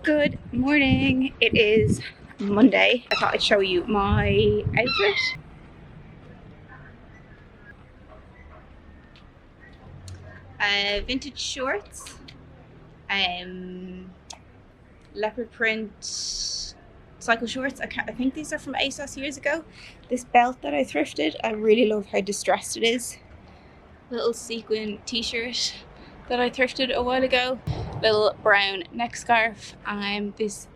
Good morning. It is Monday. I thought I'd show you my outfit. Vintage shorts, leopard print cycle shorts. I think these are from ASOS years ago. This belt that I thrifted, I really love how distressed it is. Little sequin t-shirt that I thrifted a while ago. Little brown neck scarf. This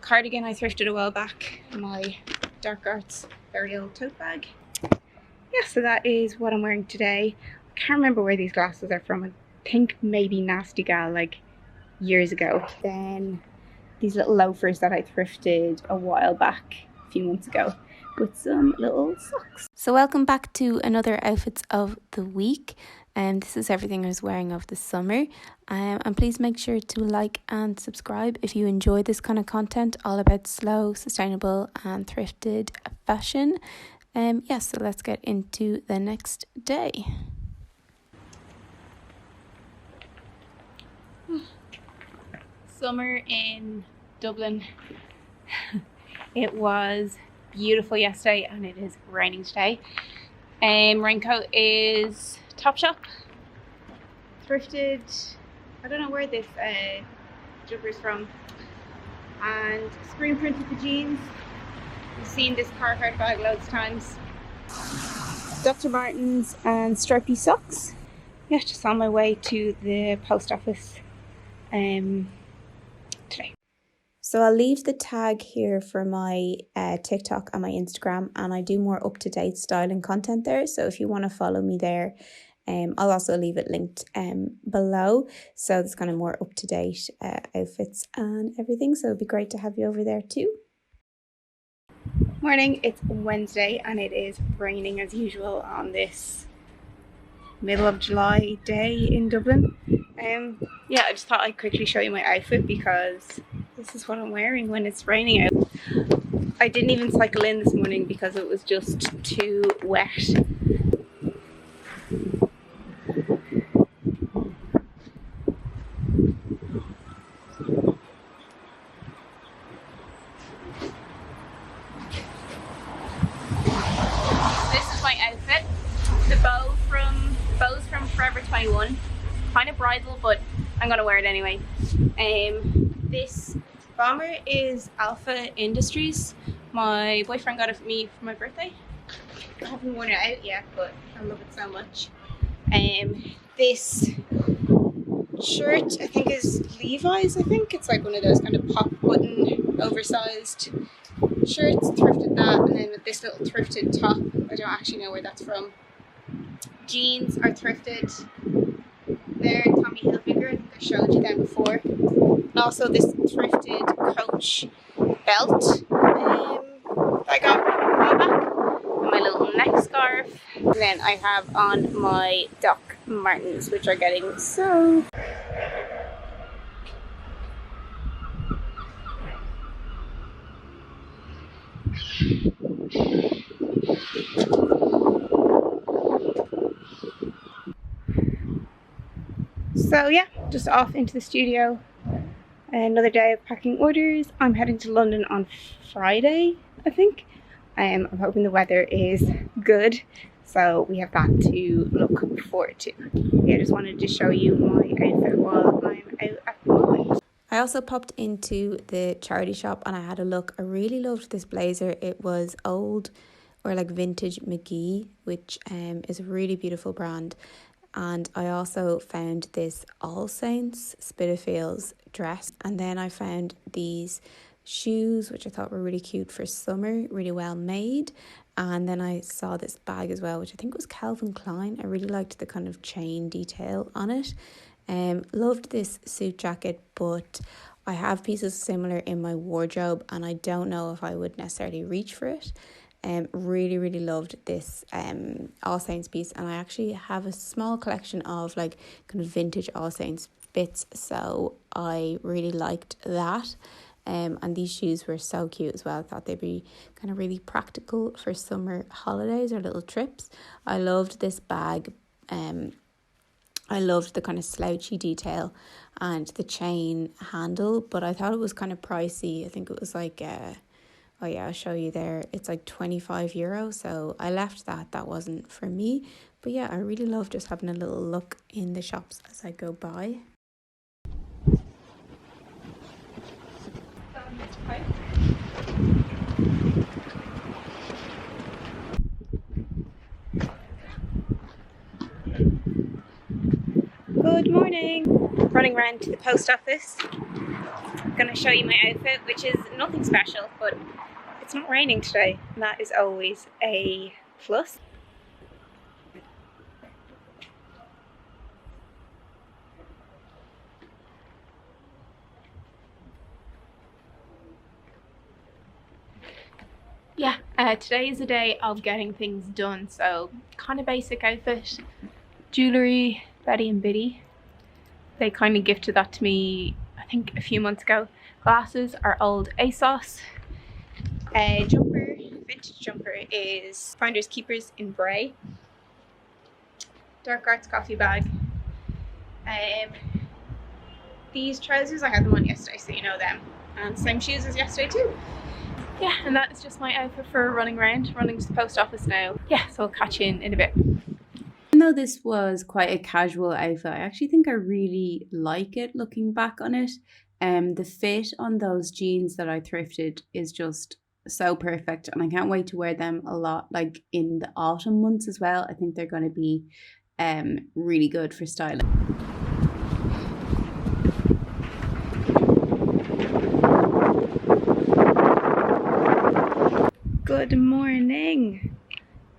cardigan I thrifted a while back. My dark arts very old tote bag. Yeah, so that is what I'm wearing today. I can't remember where these glasses are from. I think maybe Nasty Gal, like years ago. Then these little loafers that I thrifted a while back, a few months ago, with some little socks. So welcome back to another Outfits of the Week. This is everything I was wearing over the summer. And please make sure to like and subscribe if you enjoy this kind of content, all about slow, sustainable and thrifted fashion. So let's get into the next day. Summer in Dublin. It was beautiful yesterday and it is raining today. Raincoat is Topshop. Thrifted. I don't know where this jumper is from. And screen printed the jeans. You've seen this Carhartt bag loads of times. Dr. Martens and stripy socks. Yeah, just on my way to the post office today. So I'll leave the tag here for my TikTok and my Instagram, and I do more up-to-date styling content there. So if you want to follow me there, I'll also leave it linked below. So there's kind of more up-to-date outfits and everything. So it'd be great to have you over there too. Morning, it's Wednesday and it is raining as usual on this middle of July day in Dublin. I just thought I'd quickly show you my outfit because this is what I'm wearing when it's raining out. I didn't even cycle in this morning because it was just too wet. Bows from Forever 21. Kind of bridal, but I'm gonna wear it anyway. This bomber is Alpha Industries. My boyfriend got it for me for my birthday. I haven't worn it out yet, but I love it so much. This shirt I think is Levi's. I think it's like one of those kind of pop button oversized shirts. Thrifted that, and then with this little thrifted top. I don't actually know where that's from. Jeans are thrifted. They're Tommy Hilfiger. I think I showed you them before. And also this thrifted Coach belt that I got a while back. And my little neck scarf. And then I have on my Doc Martens, which are getting so... So yeah, just off into the studio. Another day of packing orders. I'm heading to London on Friday, I think. I'm hoping the weather is good, so we have that to look forward to. Yeah, I just wanted to show you my outfit while I'm out at the moment. I also popped into the charity shop and I had a look. I really loved this blazer. It was old or like vintage McGee, which is a really beautiful brand. And I also found this All Saints Spitalfields dress. And then I found these shoes, which I thought were really cute for summer, really well made. And then I saw this bag as well, which I think was Calvin Klein. I really liked the kind of chain detail on it. Loved this suit jacket, but I have pieces similar in my wardrobe and I don't know if I would necessarily reach for it. Really loved this All Saints piece, and I actually have a small collection of like kind of vintage All Saints bits, so I really liked that. And these shoes were so cute as well. I thought they'd be kind of really practical for summer holidays or little trips. I loved this bag. I loved the kind of slouchy detail and the chain handle, but I thought it was kind of pricey. I think it was like, oh yeah, I'll show you there. It's like €25, so I left that. That wasn't for me. But yeah, I really love just having a little look in the shops as I go by. Good morning. Running around to the post office. I'm going to show you my outfit, which is nothing special, but it's not raining today, and that is always a plus. Yeah, today is a day of getting things done, so kind of basic outfit. Jewellery, Betty and Biddy. They kind of gifted that to me, I think, a few months ago. Glasses are old ASOS. Jumper, vintage jumper is Finders Keepers in Bray. Dark Arts coffee bag. These trousers, I had them on yesterday, so you know them. And same shoes as yesterday too. Yeah, and that is just my outfit for running around, running to the post office now. Yeah, so I'll catch you in a bit. Even though this was quite a casual outfit, I actually think I really like it looking back on it. The fit on those jeans that I thrifted is just so perfect, and I can't wait to wear them a lot, like in the autumn months as well. I think they're going to be really good for styling. Good morning.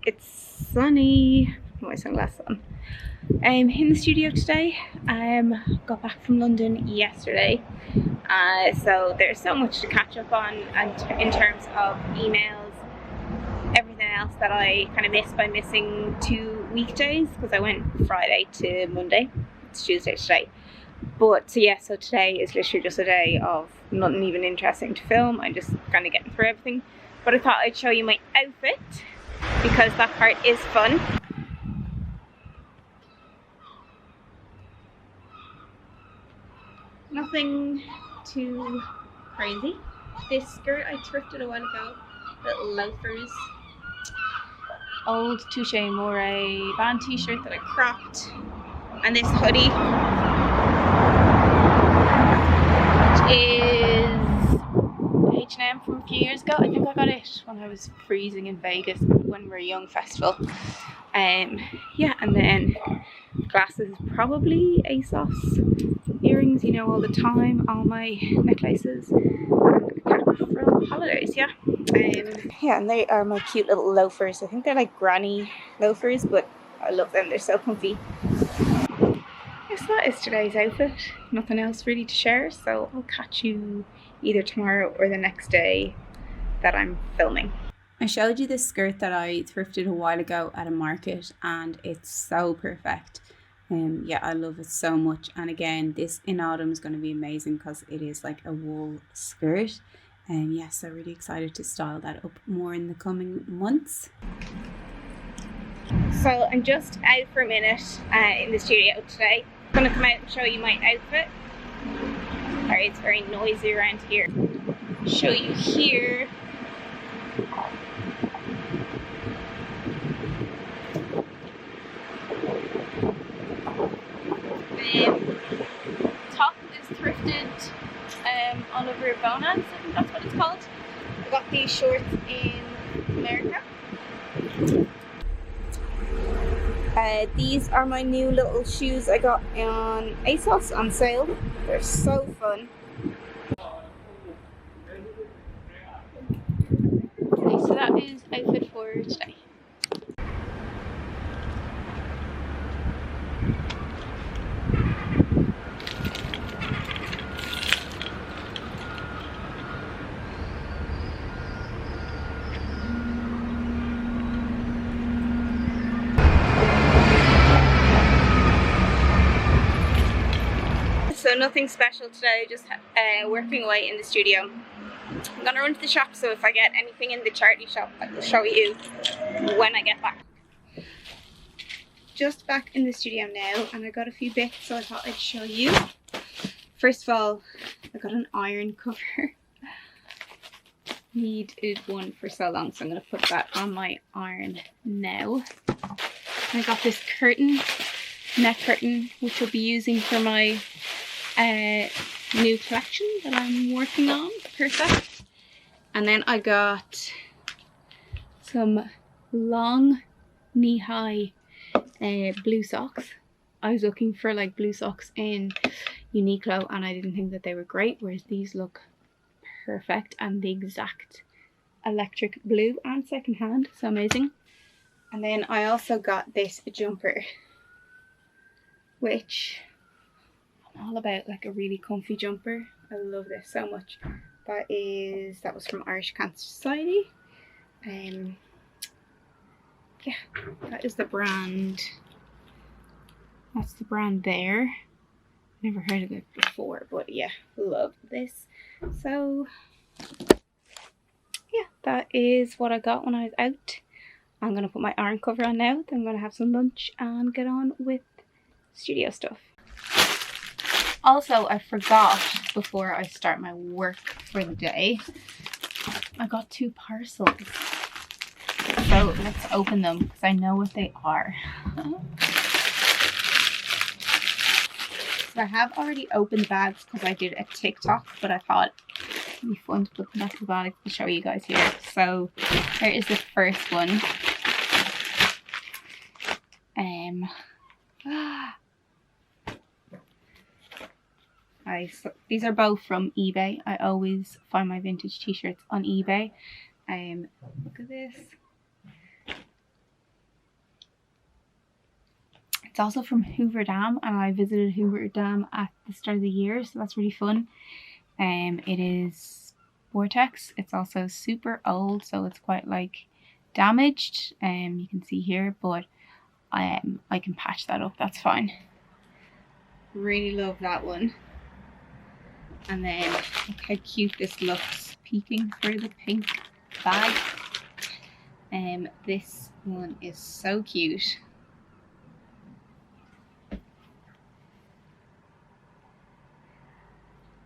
It's sunny. Put my sunglasses on. I'm in the studio today. Got back from London yesterday, so there's so much to catch up on, and in terms of emails, everything else that I kind of missed by missing 2 weekdays, because I went Friday to Monday. It's Tuesday today. But so yeah, so today is literally just a day of nothing even interesting to film. I'm just kind of getting through everything. But I thought I'd show you my outfit, because that part is fun. Nothing too crazy. This skirt I thrifted a while ago. Little loafers. Old Touche Amore band t-shirt that I cropped. And this hoodie, which is H&M from a few years ago. I think I got it when I was freezing in Vegas when we were a young festival. Yeah, and then glasses, probably ASOS. Earrings, you know, all the time. All my necklaces from holidays, yeah. Yeah, and they are my cute little loafers. I think they're like granny loafers, but I love them. They're so comfy. Yes, that is today's outfit. Nothing else really to share, so I'll catch you either tomorrow or the next day that I'm filming. I showed you this skirt that I thrifted a while ago at a market, and it's so perfect. Yeah, I love it so much. And again, this in autumn is going to be amazing because it is like a wool skirt. And yeah, so really excited to style that up more in the coming months. So I'm just out for a minute in the studio today. I'm going to come out and show you my outfit. Sorry, it's very noisy around here. Show you here. Top is thrifted Oliver Bonas, I think that's what it's called. I got these shorts in America. These are my new little shoes I got on ASOS on sale. They're so fun. Okay, so that is outfit for today. So nothing special today, just working away in the studio. I'm gonna run to the shop, so if I get anything in the charity shop, I will show you when I get back. just back in the studio now, and I got a few bits, so I thought I'd show you. First of all, I got an iron cover. Needed one for so long, so I'm going to put that on my iron now. And I got this curtain, neck curtain, which I'll be using for my new collection that I'm working on. Perfect. And then I got some long knee-high blue socks. I was looking for like blue socks in Uniqlo and I didn't think that they were great, whereas these look perfect and the exact electric blue and secondhand, so amazing. And then I also got this jumper, which I'm all about, like a really comfy jumper. I love this so much. That was from Irish Cancer Society. Yeah, that is the brand. That's the brand there. Never heard of it before, but yeah, love this. So yeah, that is what I got when I was out. I'm going to put my iron cover on now, then I'm going to have some lunch and get on with studio stuff. Also, I forgot before I start my work for the day, I got 2 parcels. So let's open them because I know what they are. So I have already opened the bags because I did a TikTok, but I thought it'd be fun to put them back in the bag to show you guys here. So here is the first one. These are both from eBay. I always find my vintage t-shirts on eBay. Look at this. It's also from Hoover Dam, and I visited Hoover Dam at the start of the year, so that's really fun. It is Vortex. It's also super old, so it's quite like damaged. You can see here, but I can patch that up. That's fine. Really love that one. And then look how cute this looks, peeking through the pink bag. This one is so cute.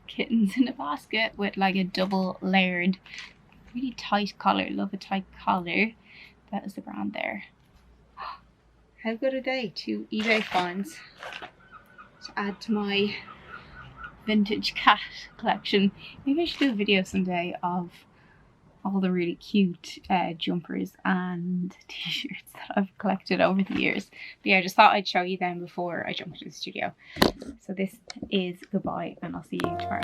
Kittens in a basket with like a double layered, really tight collar. Love a tight collar. That is the brand there. How good are they? 2 eBay finds to add to my vintage cat collection. Maybe I should do a video someday of all the really cute jumpers and t-shirts that I've collected over the years. But yeah, I just thought I'd show you them before I jump into the studio. So this is goodbye, and I'll see you tomorrow.